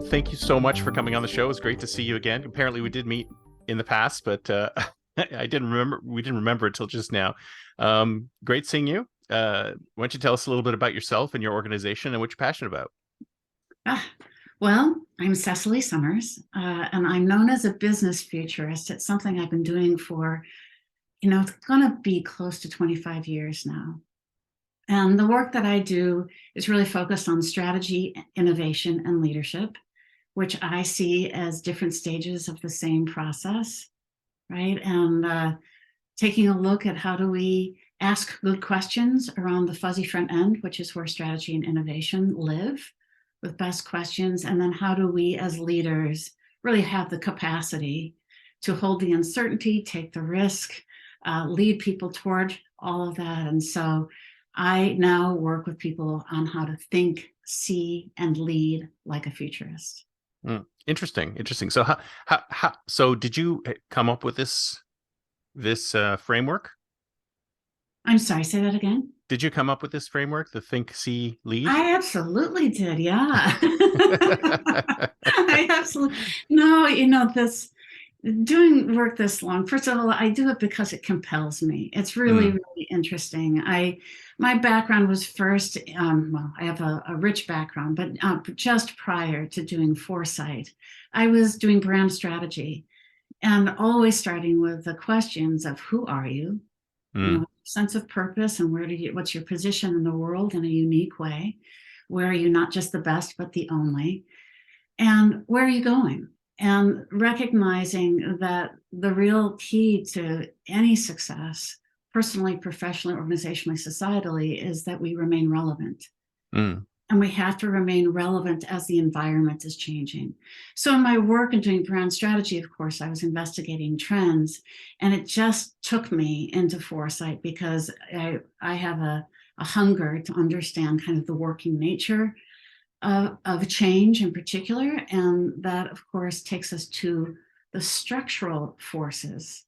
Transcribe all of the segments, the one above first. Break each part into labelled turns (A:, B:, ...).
A: Thank you so much for coming on the show. It's great to see you again. Apparently, we did meet in the past, but I didn't remember. We didn't remember until just now. Great seeing you. Why don't you tell us a little bit about yourself and your organization and what you're passionate about?
B: Ah, well, I'm Cecily Sommers, and I'm known as a business futurist. It's something I've been doing for, it's going to be close to 25 years now. And the work that I do is really focused on strategy, innovation, and leadership, which I see as different stages of the same process, right? And taking a look at how do we ask good questions around the fuzzy front end, which is where strategy and innovation live, with best questions. And then how do we as leaders really have the capacity to hold the uncertainty, take the risk, lead people toward all of that. And so I now work with people on how to think, see, and lead like a futurist.
A: Interesting. So so did you come up with this framework?
B: I'm sorry, say that again.
A: Did you come up with this framework, the think, see, lead?
B: I absolutely did. Yeah. I absolutely, no, this doing work this long. First of all, I do it because it compels me. It's really,
A: Mm,
B: really interesting. My background was first, well, I have a rich background, but just prior to doing foresight, I was doing brand strategy and always starting with the questions of who are you?
A: mm,
B: Sense of purpose and what's your position in the world in a unique way? Where are you not just the best, but the only? And where are you going? And recognizing that the real key to any success, personally, professionally, organizationally, societally, is that we remain relevant.
A: mm.
B: And we have to remain relevant as the environment is changing. So in my work in doing brand strategy, of course, I was investigating trends, and it just took me into foresight because I have a hunger to understand kind of the working nature of change in particular. And that, of course, takes us to the structural forces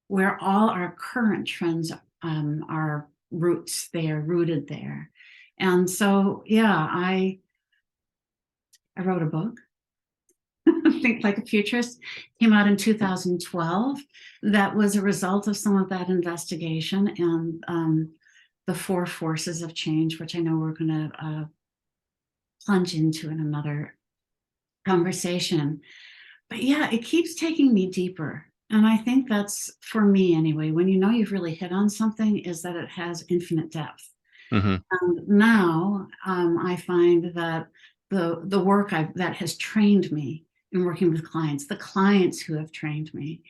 B: where all our current trends are roots, they are rooted there. And so, yeah, I wrote a book, Think Like a Futurist, came out in 2012. That was a result of some of that investigation and the four forces of change, which I know we're going to plunge into in another conversation. But yeah, it keeps taking me deeper. And I think that's, for me anyway, when you know you've really hit on something, is that it has infinite depth.
A: Hmm.
B: And now I find that the work that has trained me in working with clients, the clients who have trained me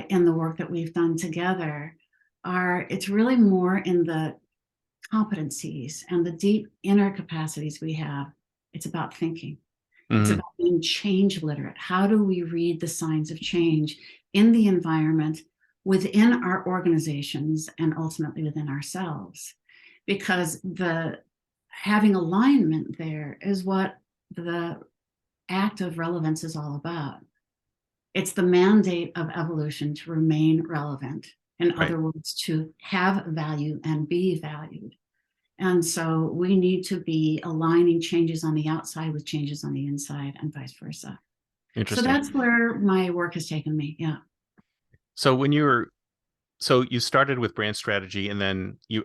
B: in the work that we've done together, it's really more in the competencies and the deep inner capacities we have. It's about thinking. It's
A: Hmm.
B: about being change literate. How do we read the signs of change in the environment, within our organizations, and ultimately within ourselves? Because having alignment there is what the act of relevance is all about. It's the mandate of evolution to remain relevant. In
A: Right.
B: other words, to have value and be valued. And so we need to be aligning changes on the outside with changes on the inside and vice versa. So
A: Interesting.
B: that's where my work has taken me. Yeah.
A: So you started with brand strategy, and then you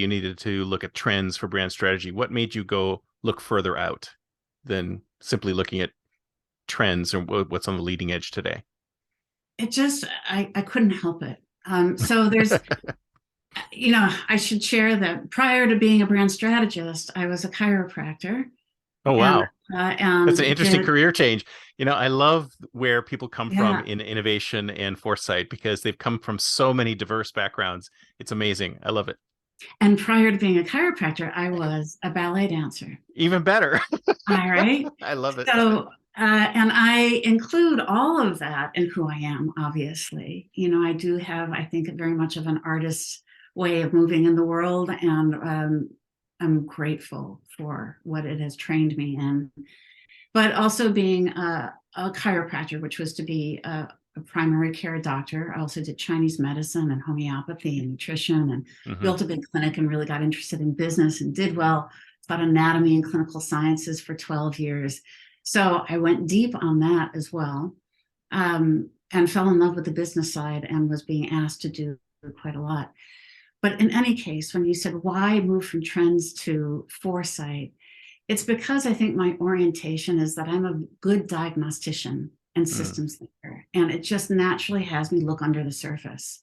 A: needed to look at trends for brand strategy. What made you go look further out than simply looking at trends or what's on the leading edge today?
B: I couldn't help it. So I should share that prior to being a brand strategist, I was a chiropractor
A: Oh,
B: and,
A: wow. That's an
B: and
A: interesting
B: did,
A: career change. I love where people come from
B: yeah.
A: in innovation and foresight because they've come from so many diverse backgrounds. It's amazing. I love it.
B: And prior to being a chiropractor, I was a ballet dancer.
A: Even better.
B: All right.
A: I love it.
B: So, and I include all of that in who I am, obviously. I do have, I think, very much of an artist's way of moving in the world, and I'm grateful for what it has trained me in. But also being a chiropractor, which was to be a primary care doctor. I also did Chinese medicine and homeopathy and nutrition, and
A: Hmm.
B: built a big clinic and really got interested in business and did well. Taught anatomy and clinical sciences for 12 years. So I went deep on that as well, and fell in love with the business side and was being asked to do quite a lot. But in any case, when you said why move from trends to foresight, it's because I think my orientation is that I'm a good diagnostician and
A: Mm,
B: systems thinker, and it just naturally has me look under the surface.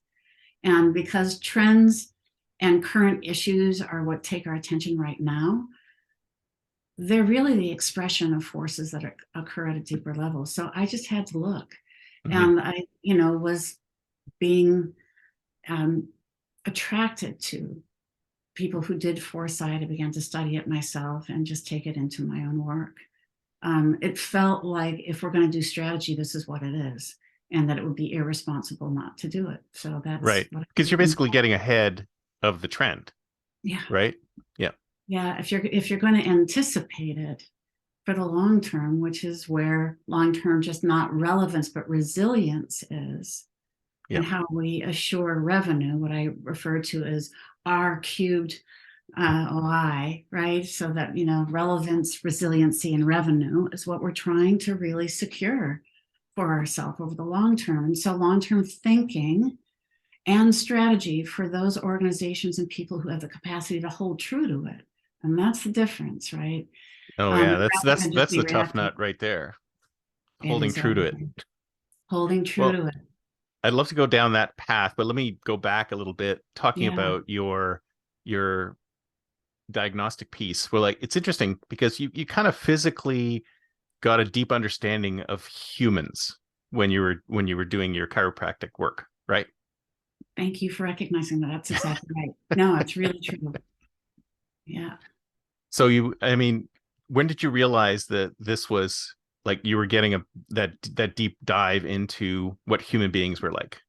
B: And because trends and current issues are what take our attention right now, they're really the expression of forces that occur at a deeper level. So I just had to look.
A: mhm.
B: And I, was being um, attracted to people who did foresight. I began to study it myself and just take it into my own work. It felt like if we're going to do strategy, this is what it is, and that it would be irresponsible not to do it. So that's
A: Right.
B: what I
A: Because you're
B: did.
A: basically getting ahead of the trend,
B: Yeah,
A: right? Yeah.
B: yeah. If you're going to anticipate it for the long term, which is where long term just not relevance but resilience is,
A: Yeah.
B: and how we assure revenue, what I refer to as R cubed OI, right? So that, relevance, resiliency, and revenue is what we're trying to really secure for ourselves over the long term. And so long term thinking and strategy for those organizations and people who have the capacity to hold true to it. And that's the difference, right?
A: Oh yeah, that's
B: Rather
A: that's
B: than just
A: that's
B: be
A: the tough
B: reactive.
A: nut right there.
B: It
A: Holding
B: is
A: true to it.
B: everything. Holding true
A: Well,
B: to it.
A: I'd love to go down that path, but let me go back a little bit, talking
B: Yeah.
A: about your diagnostic piece. Well, like it's interesting because you kind of physically got a deep understanding of humans when you were doing your chiropractic work, right?
B: Thank you for recognizing that. That's exactly right. No, it's really true. Yeah.
A: So I mean, when did you realize that this was like you were getting that deep dive into what human beings were like?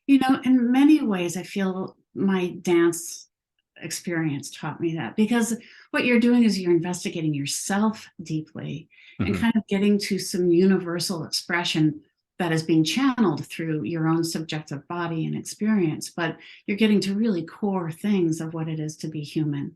B: In many ways, I feel my dance experience taught me that, because what you're doing is you're investigating yourself deeply and
A: Hmm.
B: kind of getting to some universal expression that is being channeled through your own subjective body and experience. But you're getting to really core things of what it is to be human,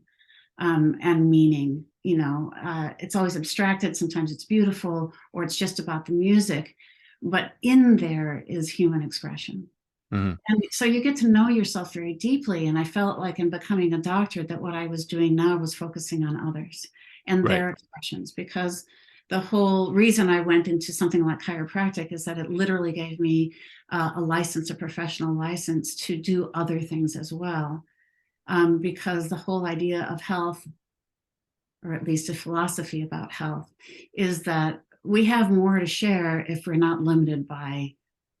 B: and meaning. It's always abstracted. Sometimes it's beautiful, or it's just about the music. But in there is human expression.
A: Hmm.
B: And so you get to know yourself very deeply. And I felt like in becoming a doctor that what I was doing now was focusing on others and
A: Right.
B: their expressions, because the whole reason I went into something like chiropractic is that it literally gave me a license, a professional license to do other things as well. Because the whole idea of health, or at least a philosophy about health, is that we have more to share if we're not limited by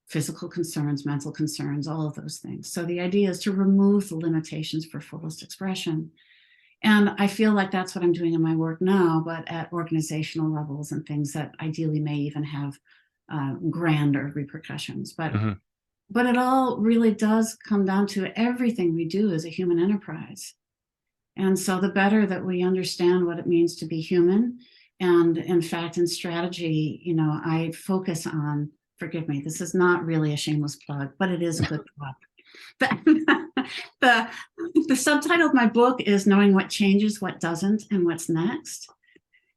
B: physical concerns, mental concerns, all of those things. So the idea is to remove the limitations for fullest expression. And I feel like that's what I'm doing in my work now, but at organizational levels and things that ideally may even have grander repercussions.
A: Hmm.
B: But it all really does come down to everything we do as a human enterprise. And so the better that we understand what it means to be human, and in fact, in strategy, I focus on, forgive me, this is not really a shameless plug, but it is a good plug. The, the subtitle of my book is Knowing What Changes, What Doesn't, and What's Next.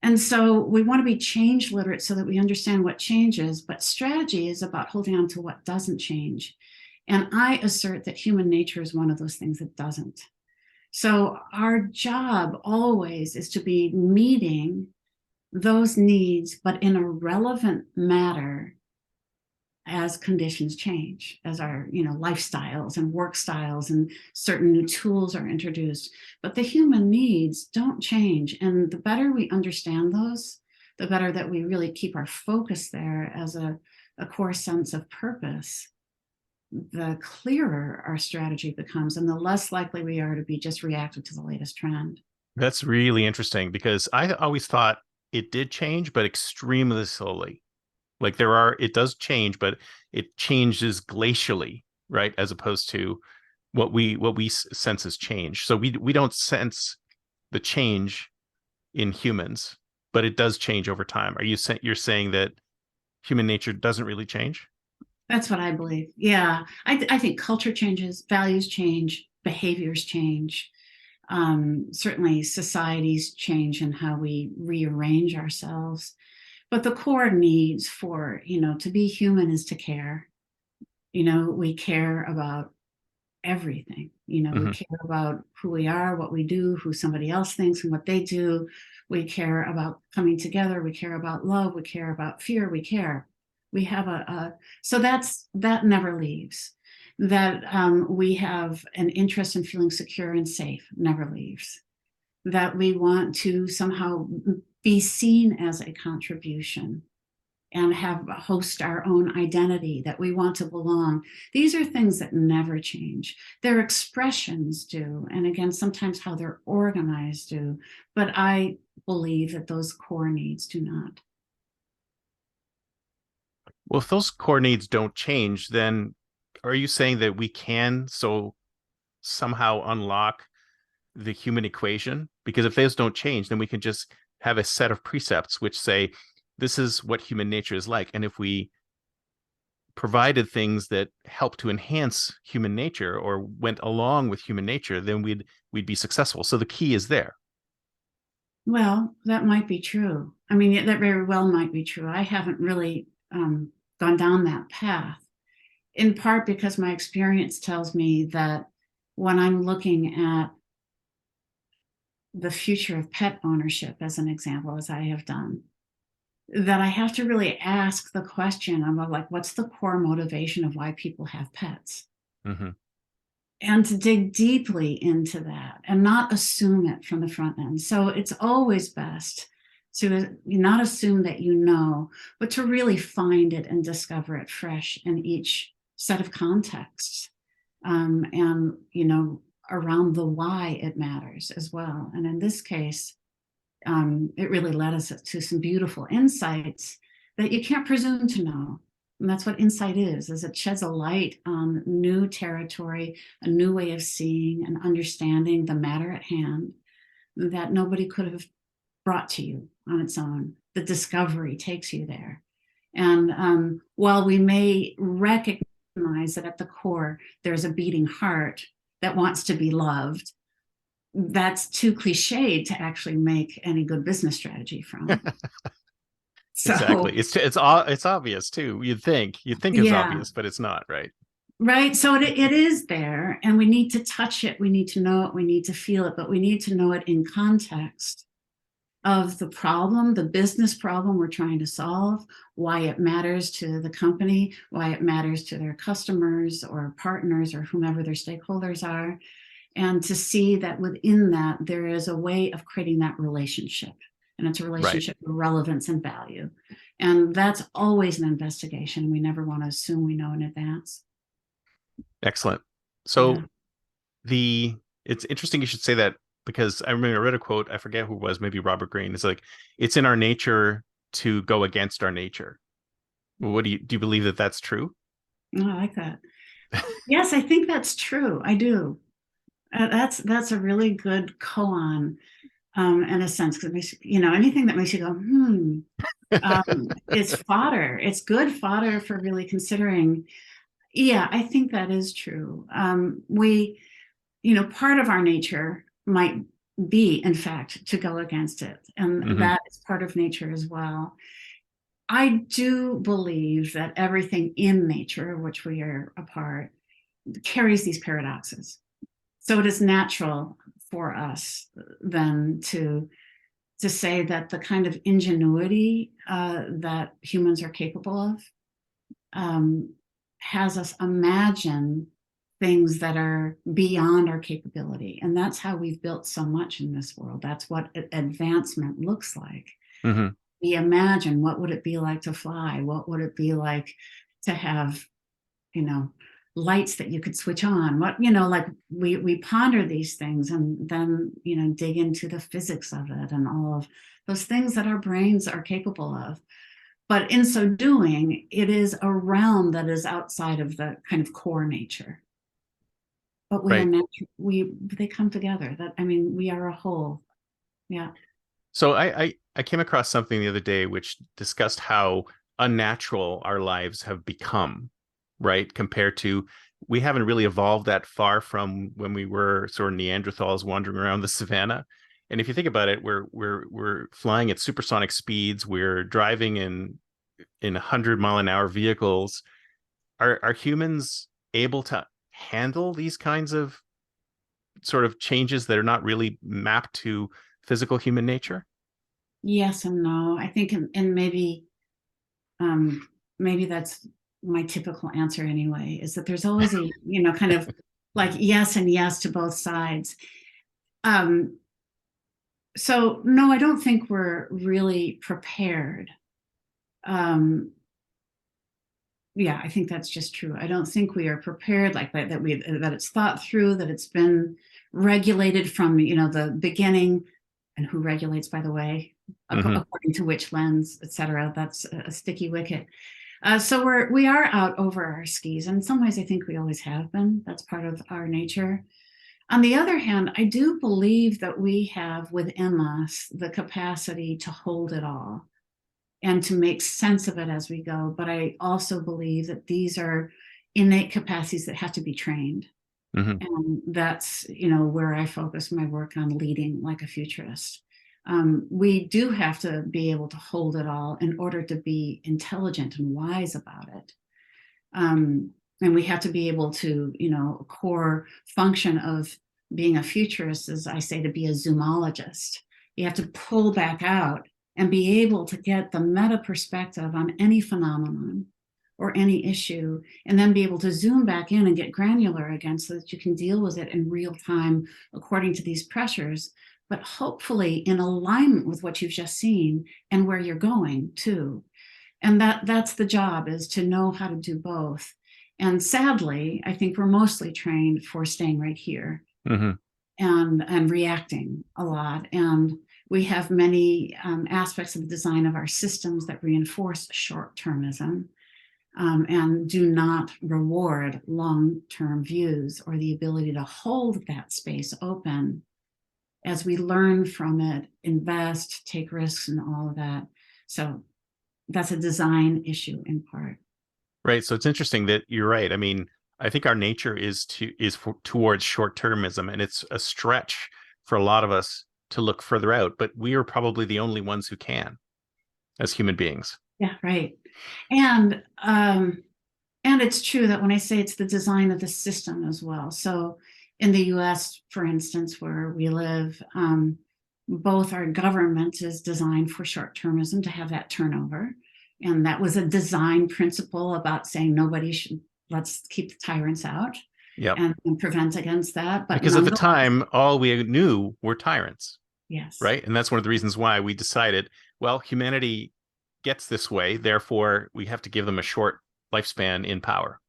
B: And so we want to be change literate so that we understand what changes, but strategy is about holding on to what doesn't change. And I assert that human nature is one of those things that doesn't. So our job always is to be meeting those needs, but in a relevant manner as conditions change, as our lifestyles and work styles and certain new tools are introduced. But the human needs don't change. And the better we understand those, the better that we really keep our focus there as a core sense of purpose, the clearer our strategy becomes and the less likely we are to be just reactive to the latest trend.
A: That's really interesting because I always thought it did change, but extremely slowly. Like it does change, but it changes glacially, right? As opposed to what we sense as change. So we don't sense the change in humans, but it does change over time. You're saying that human nature doesn't really change?
B: That's what I believe. Yeah. I think culture changes, values change, behaviors change. Certainly societies change in how we rearrange ourselves. But the core needs for, to be human is to care. We care about everything. We
A: Hmm.
B: care about who we are, what we do, who somebody else thinks and what they do. We care about coming together. We care about love. We care about fear. We care. We have so that never leaves. That we have an interest in feeling secure and safe never leaves. That we want to somehow be seen as a contribution and host our own identity, that we want to belong. These are things that never change. Their expressions do, and again, sometimes how they're organized do, but I believe that those core needs do not.
A: Well, if those core needs don't change, then are you saying that we can somehow unlock the human equation? Because if those don't change, then we can just have a set of precepts which say this is what human nature is like. And if we provided things that help to enhance human nature or went along with human nature, then we'd be successful. So the key is there.
B: Well, that might be true. I mean, that very well might be true. I haven't really gone down that path, in part because my experience tells me that when I'm looking at the future of pet ownership, as an example, as I have done, that I have to really ask the question of like, what's the core motivation of why people have pets?
A: Hmm.
B: And to dig deeply into that and not assume it from the front end. So it's always best to not assume that but to really find it and discover it fresh in each set of contexts. And, around the why it matters as well. And in this case, it really led us to some beautiful insights that you can't presume to know. And that's what insight is it sheds a light on new territory, a new way of seeing and understanding the matter at hand that nobody could have brought to you on its own. The discovery takes you there. And while we may recognize that at the core, there's a beating heart that wants to be loved, that's too cliched to actually make any good business strategy from.
A: Exactly.
B: So
A: It's obvious too. You'd think it's
B: yeah,
A: obvious, but it's not, right?
B: right. So it is there, and we need to touch it. We need to know it. We need to feel it, but we need to know it in context of the problem, the business problem we're trying to solve, why it matters to the company, why it matters to their customers or partners or whomever their stakeholders are, and to see that within that there is a way of creating that relationship, and it's a
A: Right.
B: relationship of relevance and value, and that's always an investigation. We never want to assume we know in advance.
A: Excellent.
B: Yeah.
A: So it's interesting you should say that because I remember I read a quote, I forget who it was, maybe Robert Greene. It's like it's in our nature to go against our nature. Well, what do you believe that that's true?
B: Oh, I like that. Yes, I think that's true. I do. That's a really good koan, in a sense, because anything that makes you go it's fodder. It's good fodder for really considering. Yeah, I think that is true. We part of our nature might be, in fact, to go against it, and
A: Hmm.
B: that is part of nature as well. I do believe that everything in nature, of which we are a part, carries these paradoxes. So it is natural for us then to say that the kind of ingenuity that humans are capable of um, has us imagine things that are beyond our capability. And that's how we've built so much in this world. That's what advancement looks like.
A: Hmm.
B: We imagine, what would it be like to fly? What would it be like to have, you know, lights that you could switch on? What, like we ponder these things and then, dig into the physics of it and all of those things that our brains are capable of. But in so doing, it is a realm that is outside of the kind of core nature. But we are
A: Right.
B: natural. They come together. We are a whole. Yeah.
A: So I came across something the other day which discussed how unnatural our lives have become, right? Compared to we haven't really evolved that far from when we were sort of Neanderthals wandering around the savannah. And if you think about it, we're flying at supersonic speeds. We're driving in 100-mile-an-hour vehicles. Are humans able to handle these kinds of sort of changes that are not really mapped to physical human nature?
B: Yes and no. I think, and um, maybe that's my typical answer anyway, is that there's always a, kind of like yes and yes to both sides. Um, so no, I don't think we're really prepared. Um, yeah, I think that's just true. I don't think we are prepared like that, that it's thought through, that it's been regulated from, the beginning, and who regulates, by the way,
A: Hmm.
B: according to which lens, et cetera. That's a sticky wicket. So we are out over our skis. And in some ways, I think we always have been. That's part of our nature. On the other hand, I do believe that we have within us the capacity to hold it all and to make sense of it as we go. But I also believe that these are innate capacities that have to be trained.
A: Hmm.
B: And that's, where I focus my work on leading like a futurist. We do have to be able to hold it all in order to be intelligent and wise about it. And we have to be able to, a core function of being a futurist is, I say, to be a zoomologist. You have to pull back out and be able to get the meta perspective on any phenomenon or any issue, and then be able to zoom back in and get granular again so that you can deal with it in real time according to these pressures, but hopefully in alignment with what you've just seen and where you're going too. And that's the job, is to know how to do both. And sadly, I think we're mostly trained for staying right here
A: Hmm.
B: and reacting a lot. And we have many aspects of the design of our systems that reinforce short-termism, and do not reward long-term views or the ability to hold that space open as we learn from it, invest, take risks, and all of that. So that's a design issue in part.
A: Right. So it's interesting that you're right. I mean, I think our nature towards short-termism, and it's a stretch for a lot of us to look further out, but we are probably the only ones who can as human beings.
B: Yeah, right. And and it's true that when I say it's the design of the system as well. So in the US, for instance, where we live, both our government is designed for short-termism, to have that turnover. And that was a design principle about saying nobody should, let's keep the tyrants out
A: Yep.
B: and prevent against that. But
A: Because at the
B: nonetheless,
A: time, all we knew were tyrants,
B: yes.
A: right? And that's one of the reasons why we decided, well, humanity gets this way, therefore we have to give them a short lifespan in power.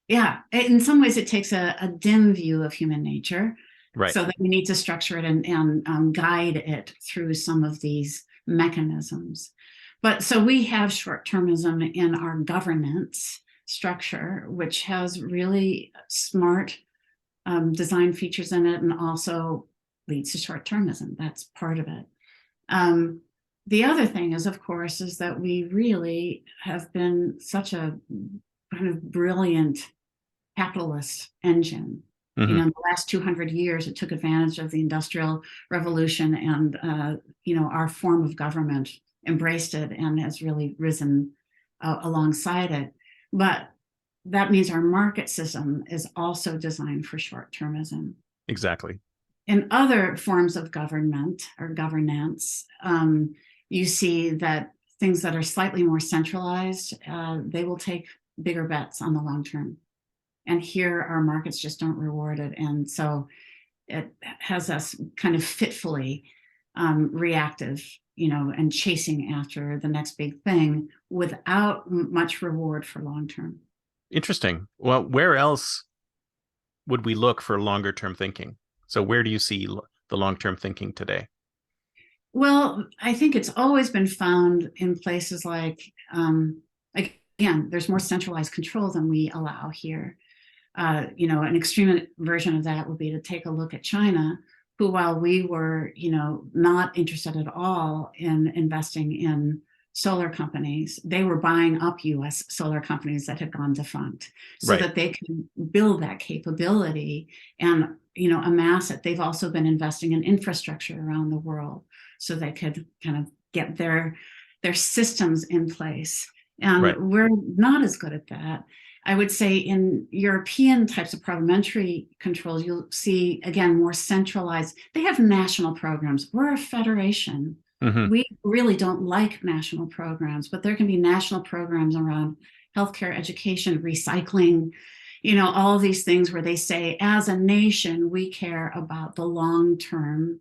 B: Yeah. In some ways, it takes a dim view of human nature,
A: Right.
B: so that we need to structure it and guide it through some of these mechanisms. But so we have short-termism in our governance structure, which has really smart design features in it and also leads to short-termism. That's part of it. Um, the other thing is, of course, is that we really have been such a kind of brilliant capitalist engine.
A: Hmm.
B: In the last 200 years, it took advantage of the Industrial Revolution, and our form of government embraced it and has really risen alongside it. But that means our market system is also designed for short-termism.
A: Exactly.
B: In other forms of government or governance, you see that things that are slightly more centralized, they will take bigger bets on the long term. And here our markets just don't reward it. And so it has us kind of fitfully reactive, and chasing after the next big thing without much reward for long term.
A: Interesting. Well, where else would we look for longer term thinking? So where do you see the long term thinking today?
B: Well, I think it's always been found in places again, there's more centralized control than we allow here. An extreme version of that would be to take a look at China, who, while we were, not interested at all in investing in solar companies. They were buying up US solar companies that had gone defunct so
A: Right.
B: that they can build that capability and amass it. They've also been investing in infrastructure around the world so they could kind of get their systems in place.
A: Right.
B: And we're not as good at that. I would say in European types of parliamentary controls, you'll see, again, more centralized. They have national programs. We're a federation.
A: Hmm.
B: We really don't like national programs, but there can be national programs around healthcare, education, recycling, all of these things where they say, as a nation, we care about the long-term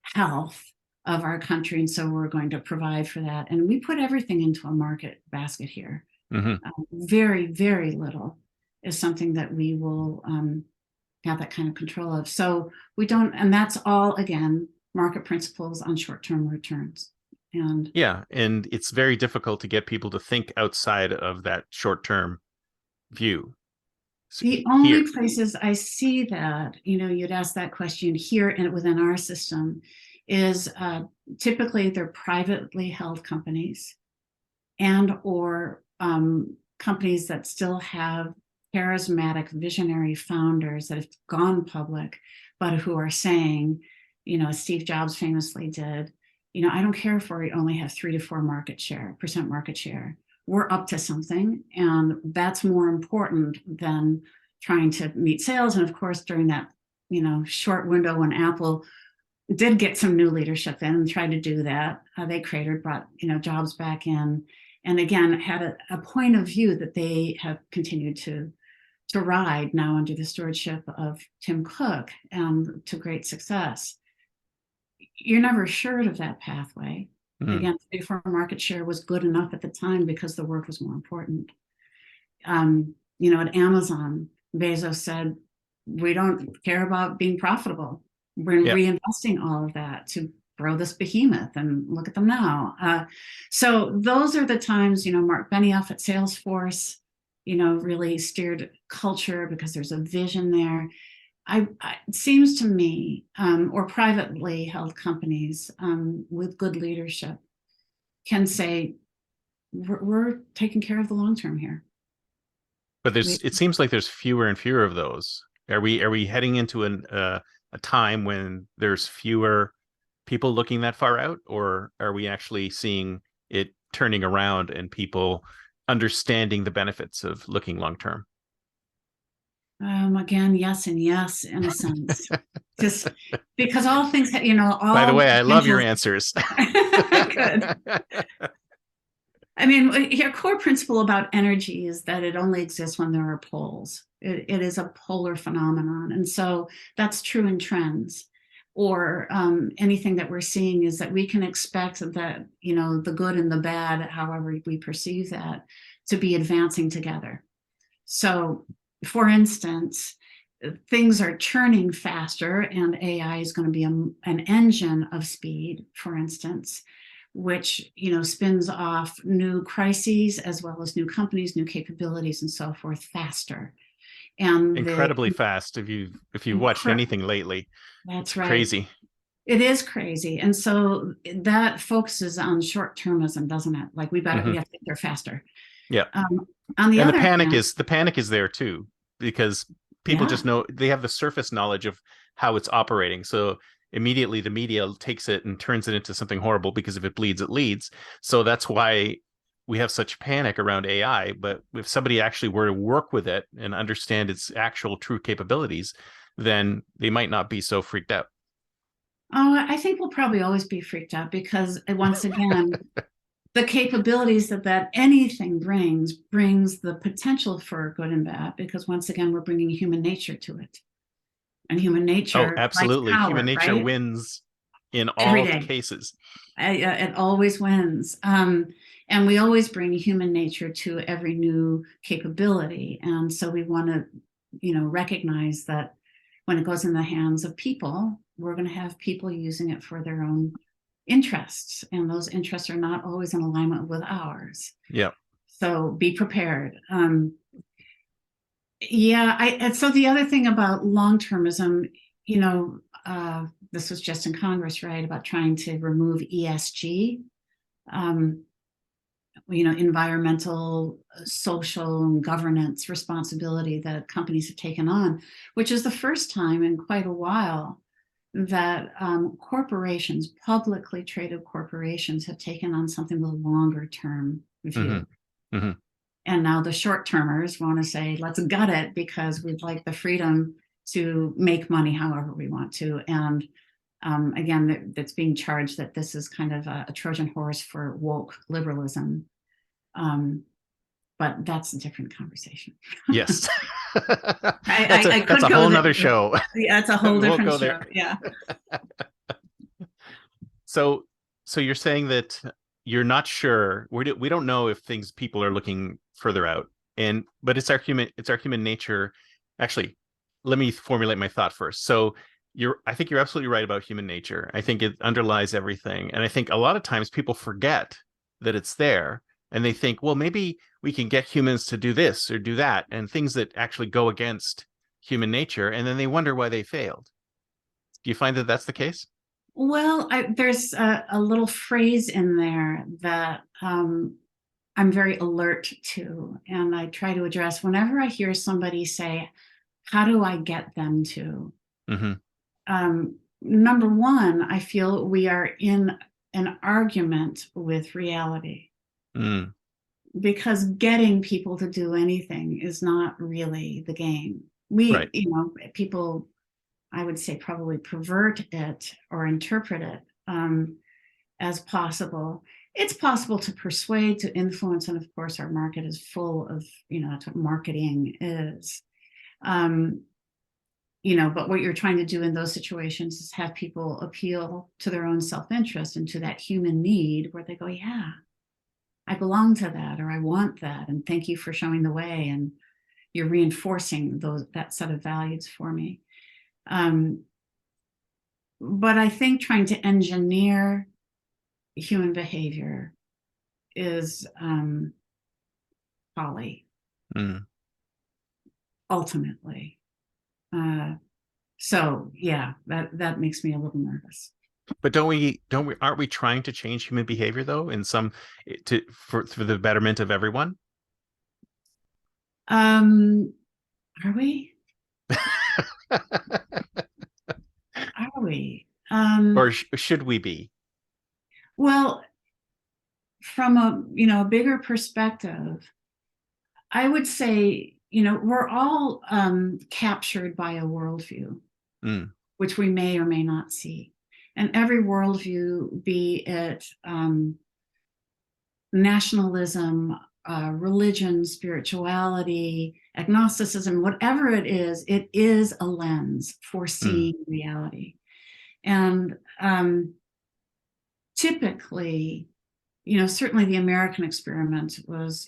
B: health of our country. And so we're going to provide for that. And we put everything into a market basket here.
A: Hmm.
B: Very, very little is something that we will have that kind of control of. So we don't, and that's all, again, market principles on short-term returns. And
A: Yeah, and it's very difficult to get people to think outside of that short-term view.
B: the
A: Here.
B: only places I see that, you'd ask that question here and within our system is typically they're privately held companies and or companies that still have charismatic visionary founders that have gone public, but who are saying, Steve Jobs famously did, I don't care if we only have 3 to 4% market share. We're up to something, and that's more important than trying to meet sales. And of course, during that, short window when Apple did get some new leadership in and tried to do that, they created, brought, Jobs back in, and again had a point of view that they have continued to ride now under the stewardship of Tim Cook, to great success. You're never assured of that pathway.
A: Mhm.
B: Again, before market share was good enough at the time because the work was more important. At Amazon, Bezos said, we don't care about being profitable. We're
A: Yeah.
B: reinvesting all of that to grow this behemoth, and look at them now. So those are the times, Mark Benioff at Salesforce, really steered culture because there's a vision there. It seems to me, or privately held companies with good leadership can say, we're taking care of the long term here.
A: But
B: We,
A: it seems like there's fewer and fewer of those. Are we heading into a time when there's fewer people looking that far out, or are we actually seeing it turning around and people understanding the benefits of looking long term?
B: again, yes and yes, in a sense, just because all things,
A: By the
B: all
A: way, I love your
B: potentials.
A: answers.
B: Good. I mean, your core principle about energy is that it only exists when there are poles. It is a polar phenomenon. And so that's true in trends, or anything that we're seeing is that we can expect that, the good and the bad, however we perceive that, to be advancing together. So, for instance, things are churning faster, and AI is going to be an engine of speed, for instance, which spins off new crises as well as new companies, new capabilities, and so forth faster. And the
A: Incredibly fast. If you've watched
B: incre-
A: anything lately, it's
B: that's right.
A: crazy.
B: It is crazy, and so that focuses on short-termism, doesn't it? Like we
A: Hmm.
B: have to get there faster.
A: Yeah.
B: Um, on the
A: And the
B: other
A: panic
B: hand,
A: is the panic is there too, because people
B: yeah.
A: just know, they have the surface knowledge of how it's operating. So immediately the media takes it and turns it into something horrible, because if it bleeds, it leads. So that's why we have such panic around AI. But if somebody actually were to work with it and understand its actual true capabilities, then they might not be so freaked out.
B: Oh, I think we'll probably always be freaked out because, once again, the capabilities that anything brings the potential for good and bad, because once again, we're bringing human nature to it. And human
A: Oh,
B: nature likes
A: absolutely. Human
B: power,
A: nature
B: right?
A: wins in
B: Every
A: all
B: day.
A: cases.
B: It always wins. And we always bring human nature to every new capability. And so we want to, recognize that when it goes in the hands of people, we're going to have people using it for their own interests. And those interests are not always in alignment with ours.
A: Yeah.
B: So be prepared. Yeah. And so the other thing about long-termism, this was just in Congress, right, about trying to remove ESG. environmental, social, and governance responsibility that companies have taken on, which is the first time in quite a while that corporations, publicly traded corporations, have taken on something with a longer term view.
A: Mm-hmm. Mm-hmm.
B: And now the short termers want to say, let's gut it because we'd like the freedom to make money however we want to. And again, that's being charged that this is kind of a Trojan horse for woke liberalism. But that's a different conversation.
A: Yes.
B: I could
A: that's a
B: go
A: whole
B: there.
A: nother show.
B: Yeah, it's a whole
A: We won't
B: different
A: go
B: show.
A: there.
B: Yeah.
A: So you're saying that you're not sure. We don't know if people are looking further out, but it's our human nature. Actually, let me formulate my thought first. So I think you're absolutely right about human nature. I think it underlies everything, and I think a lot of times people forget that it's there, and they think, well, maybe we can get humans to do this or do that, and things that actually go against human nature, and then they wonder why they failed. Do you find that that's the case?
B: Well, there's a little phrase in there that I'm very alert to, and I try to address whenever I hear somebody say, how do I get them to?
A: Mm-hmm.
B: Number one, I feel we are in an argument with reality.
A: Mm.
B: Because getting people to do anything is not really the game.
A: Right.
B: People, I would say, probably pervert it or interpret it as possible. It's possible to persuade, to influence, and of course, our market is full of, that's what marketing is. But what you're trying to do in those situations is have people appeal to their own self-interest and to that human need where they go, yeah, I belong to that, or I want that, and thank you for showing the way, and you're reinforcing that set of values for me. But I think trying to engineer human behavior is folly, ultimately. So yeah, that makes me a little nervous.
A: But aren't we trying to change human behavior though, for the betterment of everyone?
B: Are we? Are we?
A: Or should we be?
B: Well, from a bigger perspective, I would say, we're all captured by a worldview, which we may or may not see. And every worldview, be it nationalism, religion, spirituality, agnosticism, whatever it is a lens for seeing reality. And typically, certainly the American experiment was,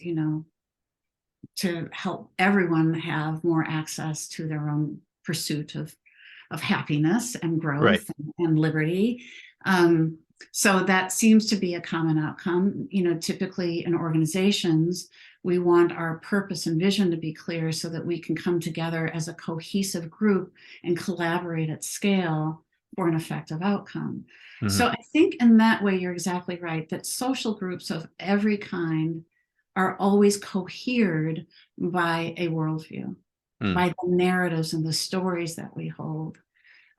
B: to help everyone have more access to their own pursuit of happiness and growth,
A: right,
B: and liberty. So that seems to be a common outcome. Typically in organizations, we want our purpose and vision to be clear so that we can come together as a cohesive group and collaborate at scale for an effective outcome. Mm-hmm. So I think in that way, you're exactly right, that social groups of every kind are always cohered by a worldview, by the narratives and the stories that we hold.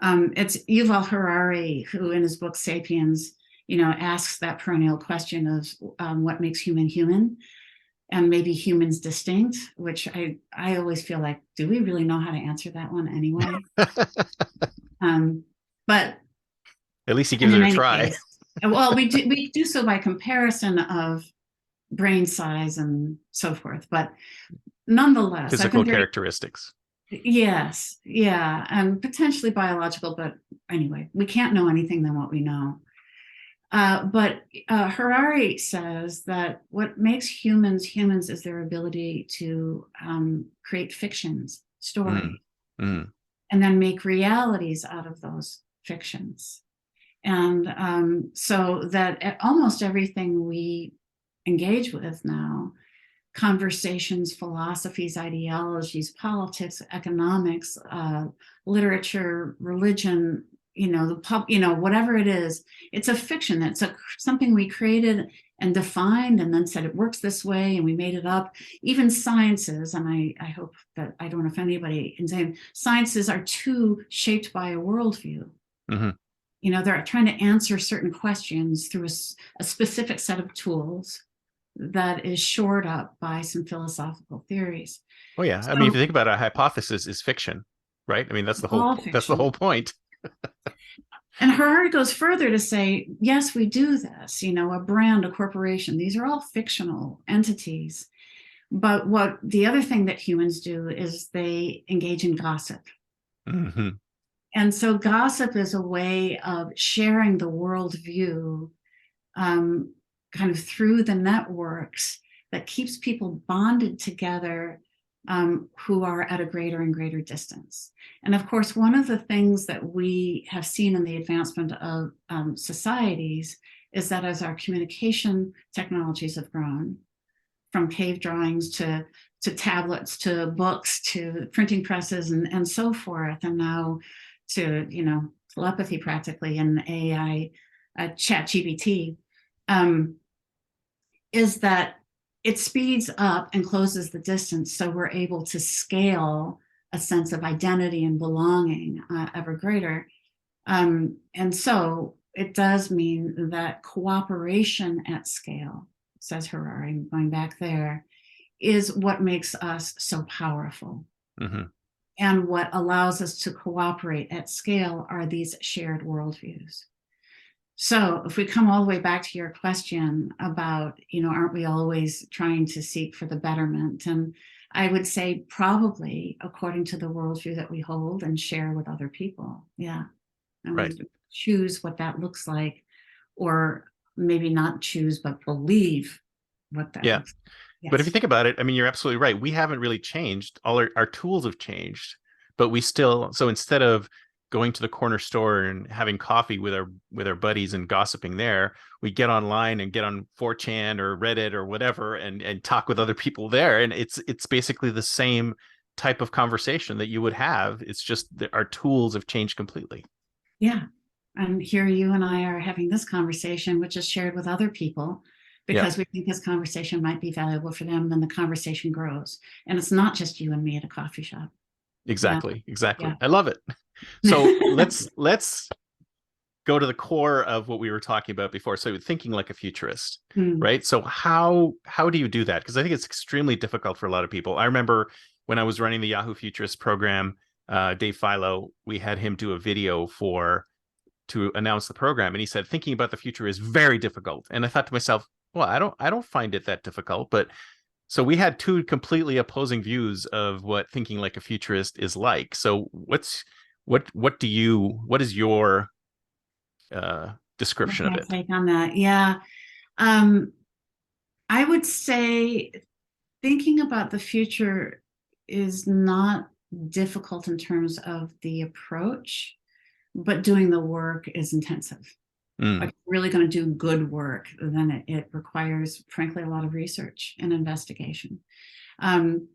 B: It's Yuval Harari who, in his book *Sapiens*, asks that perennial question of what makes human, and maybe humans distinct. Which I always feel like, do we really know how to answer that one anyway? But
A: at least he gives it a try.
B: Case, well, we do so by comparison of brain size and so forth, but nonetheless,
A: physical characteristics.
B: Yes, yeah, and potentially biological, but anyway, we can't know anything than what we know. But Harari says that what makes humans is their ability to create fictions, stories, and then make realities out of those fictions. And so that almost everything we engage with now, conversations, philosophies, ideologies, politics, economics, literature, religion, the pub, whatever it is, it's a fiction. It's something we created and defined and then said it works this way and we made it up. Even sciences, and I hope that I don't offend anybody in saying sciences are too shaped by a worldview.
A: Mm-hmm.
B: They're trying to answer certain questions through a specific set of tools that is shored up by some philosophical theories.
A: Oh yeah. I mean, if
B: So
A: you think about it, a hypothesis is fiction, right? I mean,
B: all
A: that's the
B: fiction.
A: whole point.
B: And Harari goes further to say, yes, we do this, a brand, a corporation, these are all fictional entities. But what the other thing that humans do is they engage in gossip.
A: Mm-hmm.
B: And so gossip is a way of sharing the worldview kind of through the networks that keeps people bonded together who are at a greater and greater distance. And of course, one of the things that we have seen in the advancement of societies is that as our communication technologies have grown, from cave drawings to tablets to books to printing presses and so forth, and now to telepathy practically and AI, chat GBT, is that it speeds up and closes the distance so we're able to scale a sense of identity and belonging ever greater. And so it does mean that cooperation at scale, says Harari, going back there, is what makes us so powerful.
A: Mm-hmm.
B: And what allows us to cooperate at scale are these shared worldviews. So if we come all the way back to your question about, aren't we always trying to seek for the betterment? And I would say probably according to the worldview that we hold and share with other people. Yeah. And
A: Right.
B: we choose what that looks like, or maybe not choose, but believe what that
A: Yeah.
B: looks like.
A: But if you
B: Yes.
A: think about it, I mean, you're absolutely right. We haven't really changed. All our tools have changed, but we still, so instead of going to the corner store and having coffee with our buddies and gossiping there, we get online and get on 4chan or Reddit or whatever and talk with other people there. And it's basically the same type of conversation that you would have. It's just that our tools have changed completely.
B: Yeah. And here you and I are having this conversation, which is shared with other people
A: Yeah,
B: because we think this conversation might be valuable for them. Then the conversation grows. And it's not just you and me at a coffee shop. Yeah.
A: exactly. Exactly.
B: Yeah.
A: I love it. So let's go to the core of what we were talking about before. So thinking like a futurist,
B: Hmm.
A: right? So how do you do that? Because I think it's extremely difficult for a lot of people. I remember when I was running the Yahoo Futurist program, Dave Philo, we had him do a video to announce the program, and he said thinking about the future is very difficult. And I thought to myself, well, I don't find it that difficult. But so we had two completely opposing views of what thinking like a futurist is like. So what is your description of
B: My
A: it?
B: take on that. Yeah. Um, I would say thinking about the future is not difficult in terms of the approach, but doing the work is intensive. Like
A: Mm,
B: really going to do good work, then it requires, frankly, a lot of research and investigation. Um,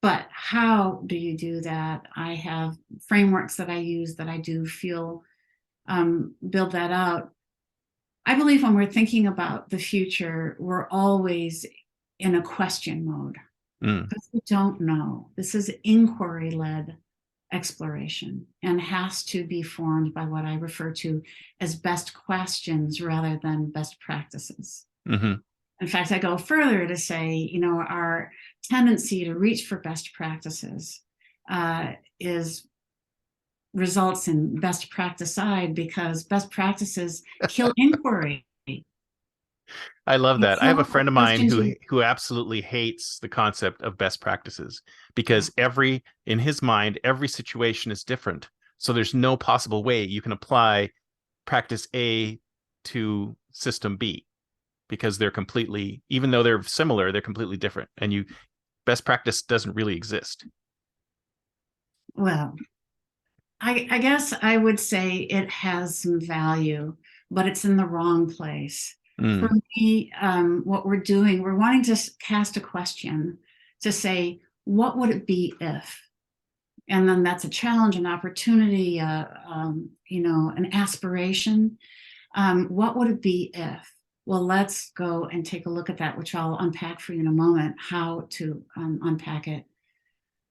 B: but how do you do that? I have frameworks that I use that I do feel build that out. I believe when we're thinking about the future, we're always in a question mode
A: mm,
B: because we don't know. This is inquiry led exploration and has to be formed by what I refer to as best questions rather than best practices.
A: hmm.
B: In fact, I go further to say, our tendency to reach for best practices is results in best practice side because best practices kill inquiry.
A: I love
B: You
A: that. I have a
B: kill the
A: friend of mine
B: questions
A: who absolutely hates the concept of best practices
B: yeah.
A: because in his mind, every situation is different. So there's no possible way you can apply practice A to system B because they're completely, even though they're similar, they're completely different. And best practice doesn't really exist.
B: Well, I guess I would say it has some value, but it's in the wrong place. For
A: Mm,
B: me, what we're doing, we're wanting to cast a question to say, what would it be if? And then that's a challenge, an opportunity, an aspiration. What would it be if? Well, let's go and take a look at that, which I'll unpack for you in a moment, how to unpack it.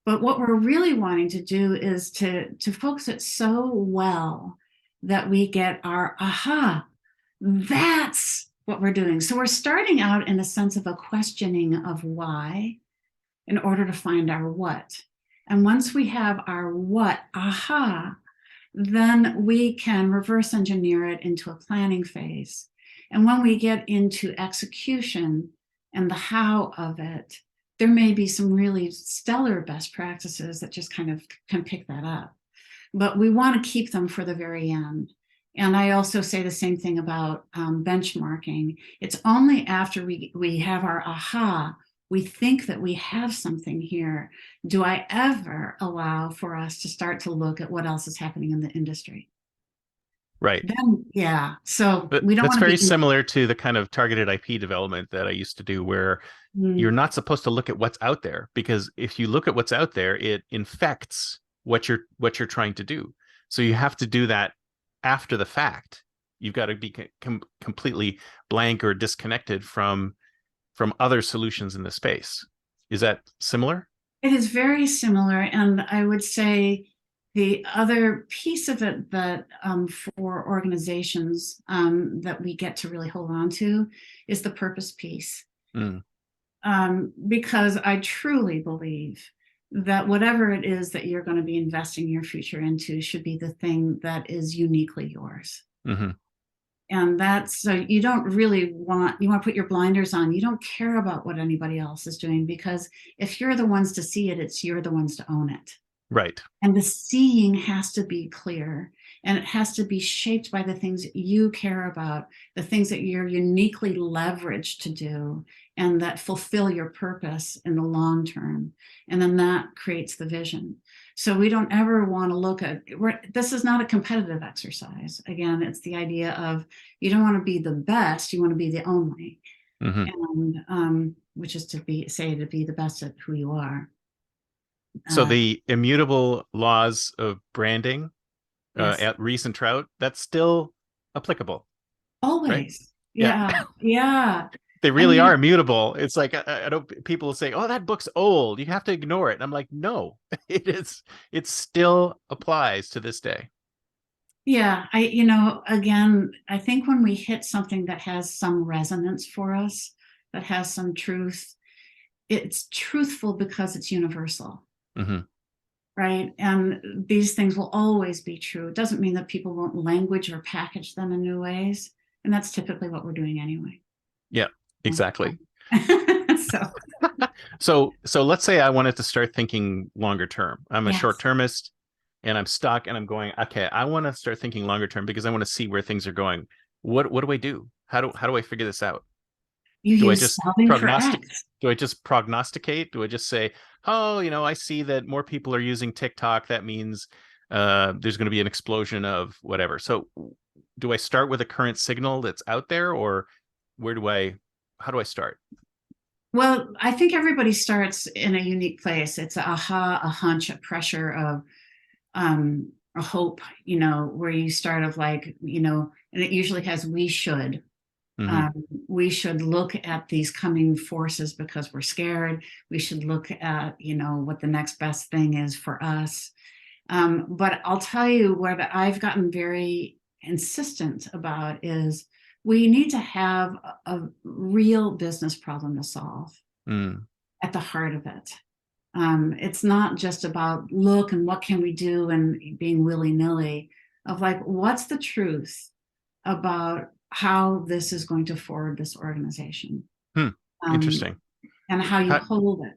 B: But what we're really wanting to do is to focus it so well that we get our aha. That's what we're doing. So we're starting out in a sense of a questioning of why in order to find our what. And once we have our what, aha, then we can reverse engineer it into a planning phase. And when we get into execution and the how of it, there may be some really stellar best practices that just kind of can pick that up. But we want to keep them for the very end. And I also say the same thing about benchmarking. It's only after we have our aha, we think that we have something here, do I ever allow for us to start to look at what else is happening in the industry?
A: Right.
B: Then, yeah. So
A: But
B: we don't
A: that's
B: want to
A: very
B: be.
A: similar to the kind of targeted IP development that I used to do, where you're
B: Mm,
A: not supposed to look at what's out there, because if you look at what's out there, it infects what you're trying to do. So you have to do that after the fact. You've got to be completely blank or disconnected from other solutions in the space. Is that similar?
B: it is very similar. And I would say the other piece of it that for organizations that we get to really hold on to is the purpose piece.
A: Mm,
B: Because I truly believe that whatever it is that you're going to be investing your future into should be the thing that is uniquely yours.
A: hmm
B: And that's so you don't really you want to put your blinders on. You don't care about what anybody else is doing, because if you're the ones to see it, you're the ones to own it.
A: Right.
B: And the seeing has to be clear, and it has to be shaped by the things you care about, the things that you're uniquely leveraged to do and that fulfill your purpose in the long term. And then that creates the vision. So we don't ever want to look at this is not a competitive exercise. Again, it's the idea of you don't want to be the best, you want to be the only.
A: hmm
B: And which is to be the best at who you are.
A: So
B: Uh,
A: the immutable laws of branding
B: yes.
A: at recent trout, that's still applicable, right?
B: Always.
A: Yeah.
B: Yeah. Yeah.
A: They
B: I
A: really are
B: mean,
A: immutable. It's like I don't. People say, "Oh, that book's old. You have to ignore it." And I'm like, "No, it is. It still applies to this day."
B: yeah, again, I think when we hit something that has some resonance for us, that has some truth, it's truthful because it's universal,
A: hmm
B: right? And these things will always be true. It doesn't mean that people won't language or package them in new ways. And that's typically what we're doing anyway.
A: Yeah, exactly.
B: So,
A: So let's say I wanted to start thinking longer term. I'm a short
B: yes,
A: termist, and I'm stuck, and I'm going, okay, I want to start thinking longer term because I want to see where things are going. What do I do? How do I figure this out?
B: you
A: Do I
B: use
A: just
B: solving for
A: prognostic
B: X.
A: do I just prognosticate? Do I just say, oh, I see that more people are using TikTok. That means there's going to be an explosion of whatever. So do I start with a current signal that's out there, or where do I how do I start?
B: Well, I think everybody starts in a unique place. It's a aha, a hunch, a pressure of a hope, where you start of like, and it usually has we should.
A: hmm
B: Um, we should look at these coming forces because we're scared. We should look at, what the next best thing is for us. But I'll tell you what I've gotten very insistent about is we need to have a real business problem to solve
A: Mm,
B: at the heart of it. It's not just about look and what can we do and being willy-nilly of like, what's the truth about how this is going to forward this organization,
A: hmm.
B: um,
A: Interesting.
B: and how you
A: How,
B: hold it.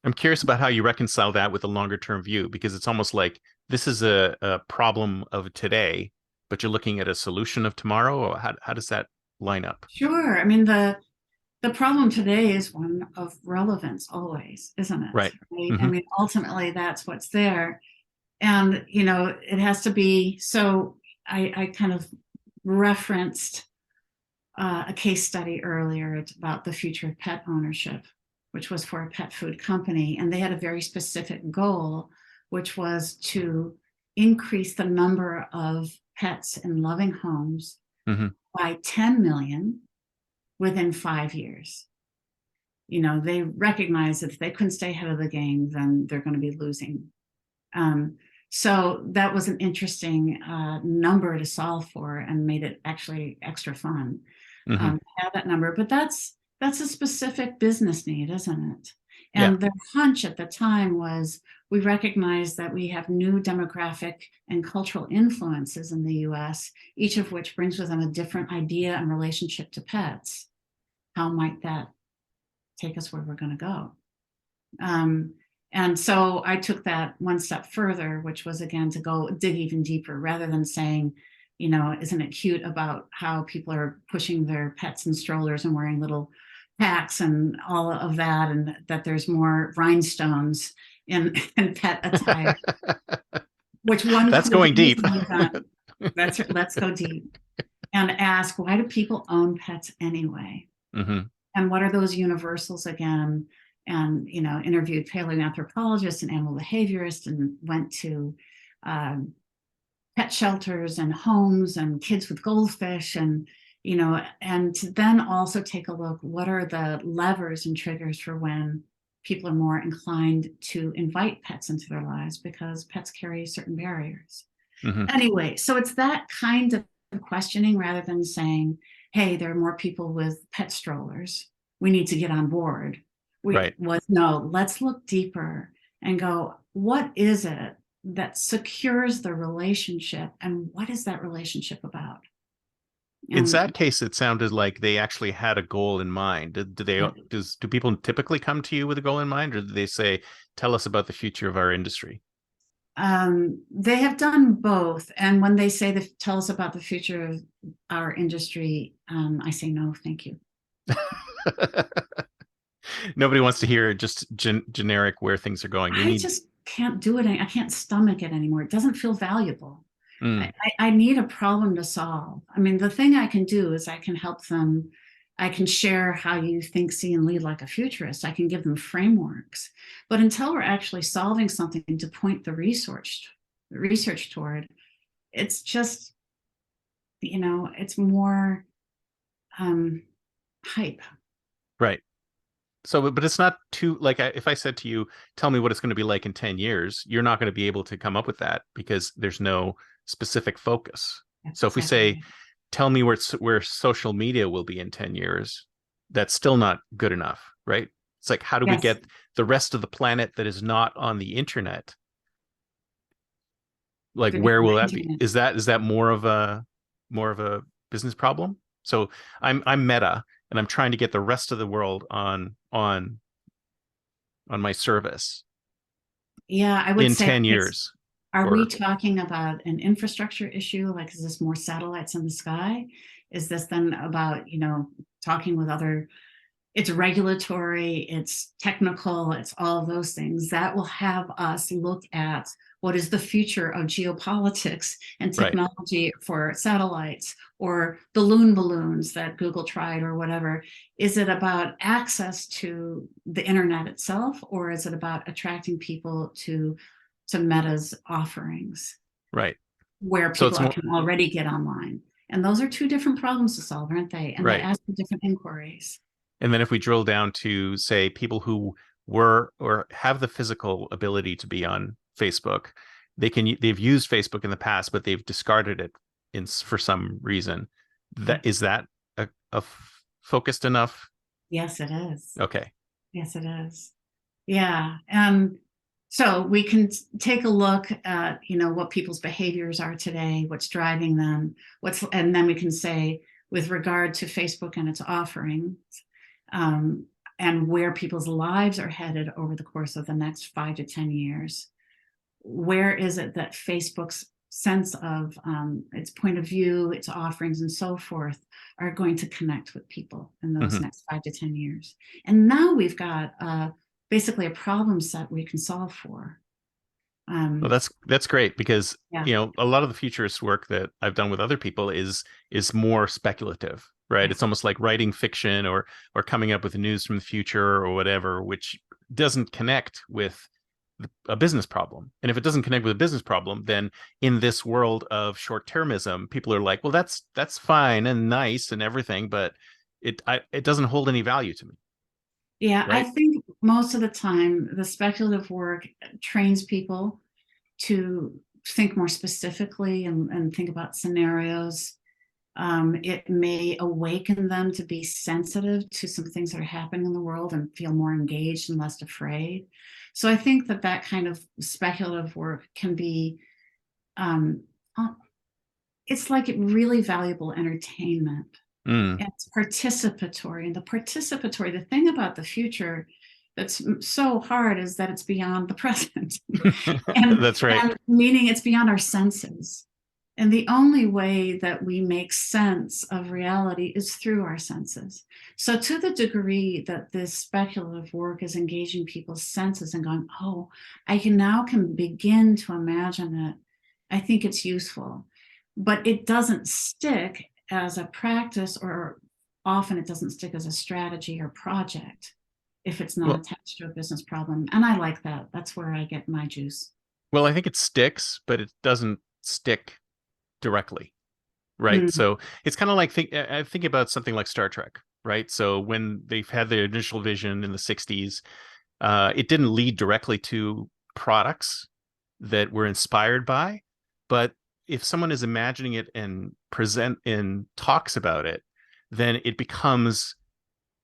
A: I'm curious about how you reconcile that with a longer term view, because it's almost like this is a problem of today, but you're looking at a solution of tomorrow. Or how does that line up?
B: Sure. I mean, the problem today is one of relevance always, isn't it?
A: Right.
B: Right? I
A: hmm
B: mean, ultimately that's what's there. And, it has to be, so I kind of referenced a case study earlier. It's about the future of pet ownership, which was for a pet food company. And they had a very specific goal which was to increase the number of pets in loving homes by 10 million within 5 years. They recognize that if they couldn't stay ahead of the game, then they're going to be losing. So that was an interesting number to solve for, and made it actually extra fun to have that number. But that's a specific business need, isn't it? And their hunch at the time was, we recognize that we have new demographic and cultural influences in the US, each of which brings with them a different idea and relationship to pets. How might that take us where we're going to go? And so I took that one step further, which was, again, to go dig even deeper, rather than saying, isn't it cute about how people are pushing their pets in strollers and wearing little packs and all of that, and that there's more rhinestones in pet attire, which one
A: that's going deep.
B: Let's go deep and ask, why do people own pets anyway? And what are those universals again? And interviewed paleoanthropologists and animal behaviorists, and went to pet shelters and homes and kids with goldfish, and and to then also take a look, what are the levers and triggers for when people are more inclined to invite pets into their lives, because pets carry certain barriers. Anyway, so it's that kind of questioning, rather than saying, hey, there are more people with pet strollers, we need to get on board. No, let's look deeper and go, what is it that secures the relationship, and what is that relationship about?
A: In that case, it sounded like they actually had a goal in mind. Do people typically come to you with a goal in mind, or do they say, tell us about the future of our industry?
B: They have done both. And when they say, tell us about the future of our industry, I say, no, thank you.
A: Nobody wants to hear just generic where things are going.
B: I just can't do it. I can't stomach it anymore. It doesn't feel valuable. I need a problem to solve. I mean, the thing I can do is I can help them. I can share how you think, see, and lead like a futurist. I can give them frameworks. But until we're actually solving something to point the research toward, it's just, it's more hype.
A: Right. So, but it's not too, like, if I said to you, tell me what it's going to be like in 10 years, you're not going to be able to come up with that, because there's no specific focus. So if we say, tell me where social media will be in 10 years, that's still not good enough, right? It's like, how do we get the rest of the planet that is not on the internet? Like, where will that be? Is that more of a business problem? So I'm Meta, and I'm trying to get the rest of the world on my service.
B: Yeah, I would
A: in
B: say
A: 10 years.
B: Are we talking about an infrastructure issue? Like, is this more satellites in the sky? Is this then about, talking with other, it's regulatory, it's technical, it's all of those things that will have us look at what is the future of geopolitics and technology for satellites, or balloon balloons that Google tried, or whatever. Is it about access to the internet itself, or is it about attracting people to Meta's offerings,
A: right,
B: where people can already get online? And those are two different problems to solve, aren't they? And they ask for different inquiries.
A: And then if we drill down to, say, people who were or have the physical ability to be on Facebook, they've used Facebook in the past, but they've discarded it for some reason. Is that a focused enough?
B: Yes, it is.
A: Okay.
B: Yes, it is. Yeah. So we can take a look at, what people's behaviors are today, what's driving them, and then we can say, with regard to Facebook and its offerings, and where people's lives are headed over the course of the next 5 to 10 years, where is it that Facebook's sense of its point of view, its offerings, and so forth are going to connect with people in those next 5 to 10 years? And now we've got basically a problem set we can solve for.
A: Well, that's great, because a lot of the futurist work that I've done with other people is more speculative, right? It's almost like writing fiction or coming up with news from the future or whatever, which doesn't connect with a business problem. And if it doesn't connect with a business problem, then in this world of short-termism, people are like, well, that's fine and nice and everything, but it doesn't hold any value to me,
B: Yeah, I
A: right?
B: think most of the time the speculative work trains people to think more specifically and think about scenarios. It may awaken them to be sensitive to some things that are happening in the world and feel more engaged and less afraid. So I think that that kind of speculative work can be, um, it's like really valuable entertainment.
A: Mm.
B: And it's participatory. And the thing about the future that's so hard is that it's beyond the present. and,
A: That's right.
B: and meaning it's beyond our senses. And the only way that we make sense of reality is through our senses. So, to the degree that this speculative work is engaging people's senses and going, oh, I can begin to imagine it, I think it's useful. But it doesn't stick as a practice, or often it doesn't stick as a strategy or project if it's not
A: Well,
B: attached to a business problem. And I like that. That's where I get my juice.
A: well, I think it sticks, but it doesn't stick directly, right?
B: Mm,
A: So it's kind of like I think about something like Star Trek, right? So when they've had their initial vision in the 60s, it didn't lead directly to products that were inspired by, but if someone is imagining it and present and talks about it, then it becomes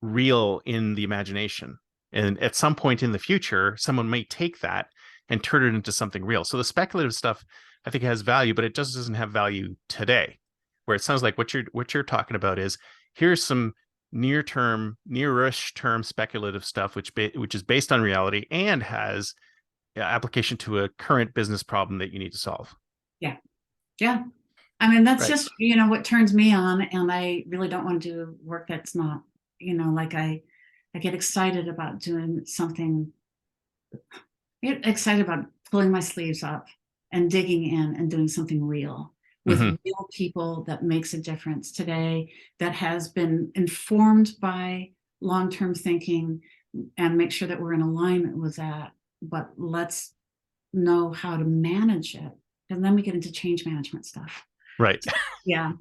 A: real in the imagination. And at some point in the future, someone may take that and turn it into something real. So the speculative stuff, I think, has value, but it just doesn't have value today. Where it sounds like what you're talking about is here's some nearish term speculative stuff, which is based on reality and has application to a current business problem that you need to solve.
B: yeah. Yeah. I mean, that's
A: Right.
B: just, what turns me on. And I really don't want to do work that's not, like I get excited about doing something. I get excited about pulling my sleeves up and digging in and doing something real with
A: Hmm.
B: real people that makes a difference today, that has been informed by long-term thinking, and make sure that we're in alignment with that. But let's know how to manage it. And then we get into change management stuff.
A: Right.
B: Yeah.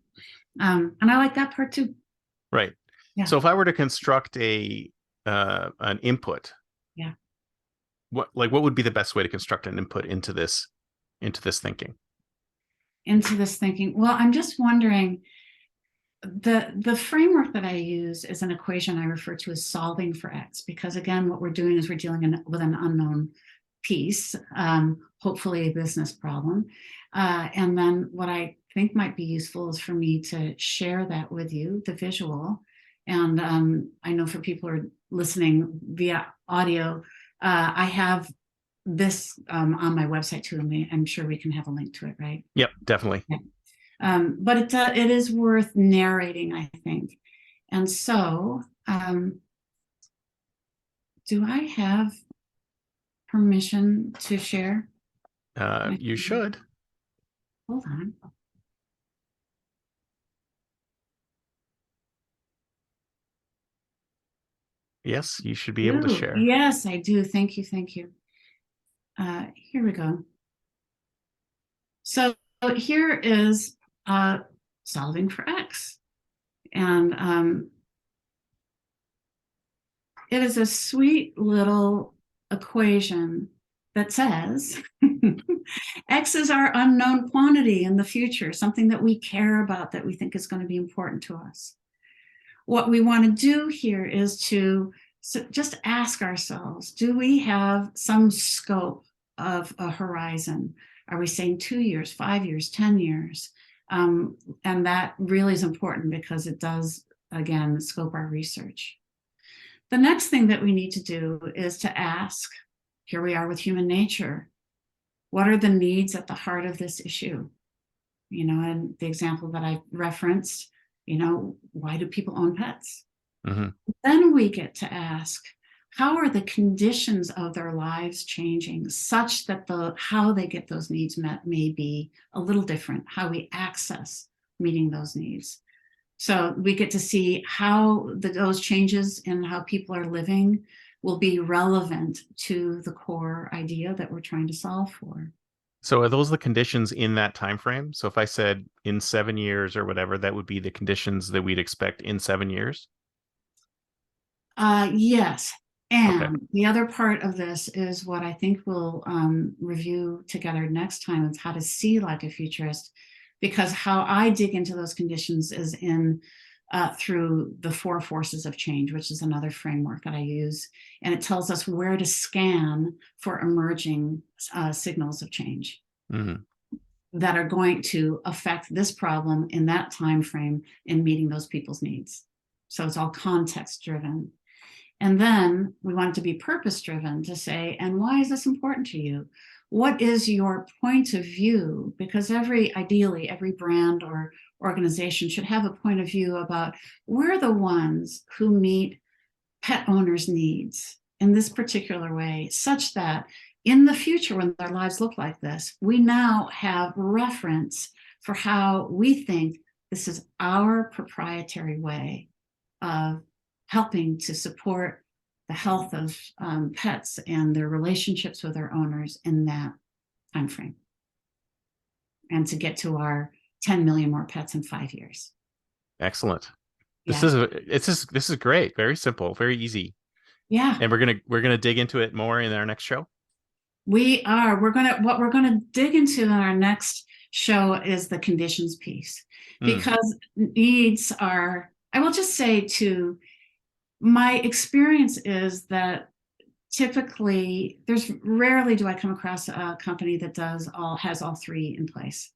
B: And I like that part too.
A: Right.
B: Yeah.
A: So if I were to construct a an input,
B: Yeah.
A: what would be the best way to construct an input into this thinking?
B: Into this thinking. Well, I'm just wondering, the framework that I use is an equation I refer to as solving for X, because again, what we're doing is we're dealing with an unknown piece, hopefully a business problem. And then what I think might be useful is for me to share that with you, the visual. And I know for people who are listening via audio, I have this on my website too, and I'm sure we can have a link to it, right?
A: Yep, definitely.
B: Yeah. But it is worth narrating, I think. And so, do I have permission to share?
A: You should.
B: Hold on.
A: Yes, you should be able to
B: Ooh,
A: share.
B: yes, I do. Thank you. Thank you. Here we go. So here is solving for X. And it is a sweet little equation that says X is our unknown quantity in the future, something that we care about, that we think is going to be important to us. What we want to do here is to just ask ourselves, do we have some scope of a horizon? Are we saying 2 years, 5 years, 10 years? And that really is important because it does, again, scope our research. The next thing that we need to do is to ask, here we are with human nature, what are the needs at the heart of this issue? And the example that I referenced, why do people own pets?
A: Hmm.
B: Then we get to ask, how are the conditions of their lives changing such that how they get those needs met may be a little different, how we access meeting those needs. So we get to see how those changes in how people are living will be relevant to the core idea that we're trying to solve for.
A: So are those the conditions in that time frame? So if I said in 7 years or whatever, that would be the conditions that we'd expect in 7 years?
B: Yes.
A: Okay.
B: And the other part of this is what I think we'll review together next time, is how to see like a futurist, because how I dig into those conditions is in through the four forces of change, which is another framework that I use. And it tells us where to scan for emerging signals of change
A: Mm-hmm.
B: that are going to affect this problem in that time frame in meeting those people's needs. So it's all context driven. And then we want it to be purpose driven, to say, and why is this important to you? What is your point of view? Because ideally, every brand or organization should have a point of view about, we're the ones who meet pet owners' needs in this particular way, such that in the future, when their lives look like this, we now have reference for how we think this is our proprietary way of helping to support the health of pets and their relationships with their owners in that time frame, and to get to our 10 million more pets in 5 years.
A: Excellent. This
B: Yeah.
A: is this is great. Very simple, very easy.
B: Yeah.
A: And we're gonna dig into it more in our next show.
B: We are. What we're gonna dig into in our next show is the conditions piece,
A: Mm,
B: because needs are, I will just say too, my experience is that typically there's rarely do I come across a company that has all three in place.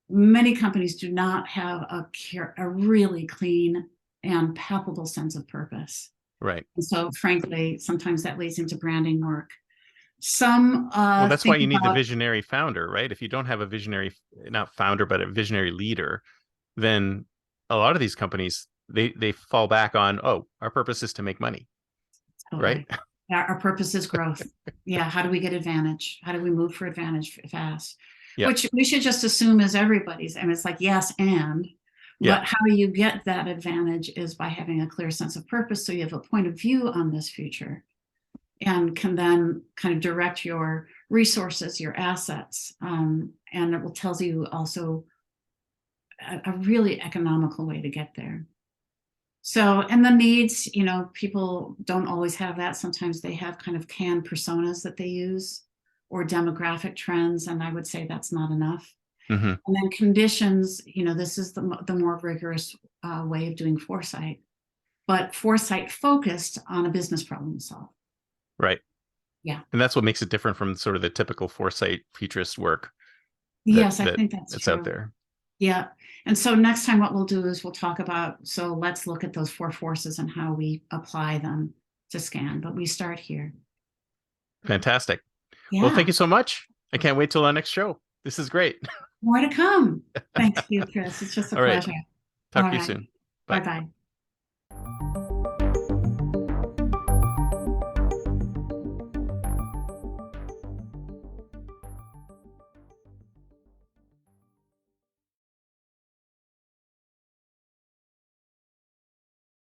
B: Many companies do not have a really clean and palpable sense of purpose.
A: right.
B: And so frankly, sometimes that leads into branding work. Some
A: Well, that's why
B: think
A: you need the
B: about,
A: visionary founder, right? If you don't have a visionary, not founder, but a visionary leader, then a lot of these companies they fall back on, oh, our purpose is to make money, right?
B: totally, our purpose is growth. Yeah, how do we get advantage? How do we move for advantage fast?
A: Yeah.
B: Which we should just assume is everybody's. I mean, it's like, yes,
A: Yeah.
B: but how you get that advantage is by having a clear sense of purpose. So you have a point of view on this future and can then kind of direct your resources, your assets. And it will tells you also a really economical way to get there. So, and the needs, people don't always have that. Sometimes they have kind of canned personas that they use, or demographic trends. And I would say that's not enough.
A: Hmm.
B: And then conditions, this is the more rigorous way of doing foresight, but foresight focused on a business problem to solve.
A: Right.
B: Yeah.
A: And that's what makes it different from sort of the typical foresight futurist work that
B: Yes, I think that's
A: that's out
B: true.
A: there.
B: Yeah. And so next time what we'll do is we'll talk about, so let's look at those four forces and how we apply them to scan, but we start here.
A: Fantastic. Well, thank
B: Yeah.
A: you so much. I can't wait till our next show. This is great.
B: More to come. Thanks you, Chris. It's just a
A: All right.
B: pleasure. All
A: Talk to you
B: right.
A: soon.
B: Bye
A: Bye.
B: bye.